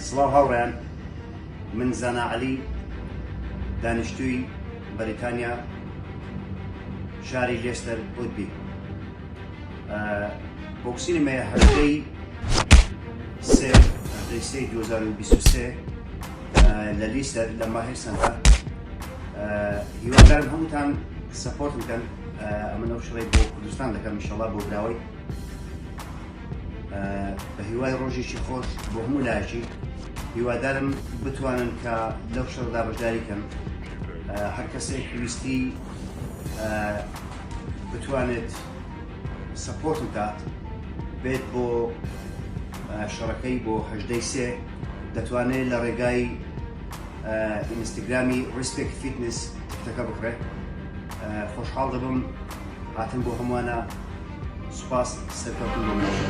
سڵاو هاوڕێیان، من زانا عەلی دانیشتووی بەریتانیا شاری لێستەر ئوتبی بۆ سینەمای هەفتەی 2023 لە لیستەر لە ماهر سەنتەر هیوادارم هەمووتان سەپۆرت بکەن. ئەمە نەو شڕی بۆ کوردستان دەکەم ئینشەڵڵا بۆ براوەی بە هیوای ڕۆژێکی خۆش بۆ هەموو لایەکی. هیوادارم بتوانن کە لەو شەڕدا بەشداری کەن. هەر کەسێک ویستی بتوانێت سەپۆرت بکات بێت بۆ شەڕەکەی بۆ 18/3 دەتوانێت لە ڕێگای ئینستاگرامی ریسپێکت فیتنس تکتەکە بکڕێت. خۆشحاڵ دەبم هاتن بۆ هەمووانە. سوپاس سەرکەوتن بۆ منەوە.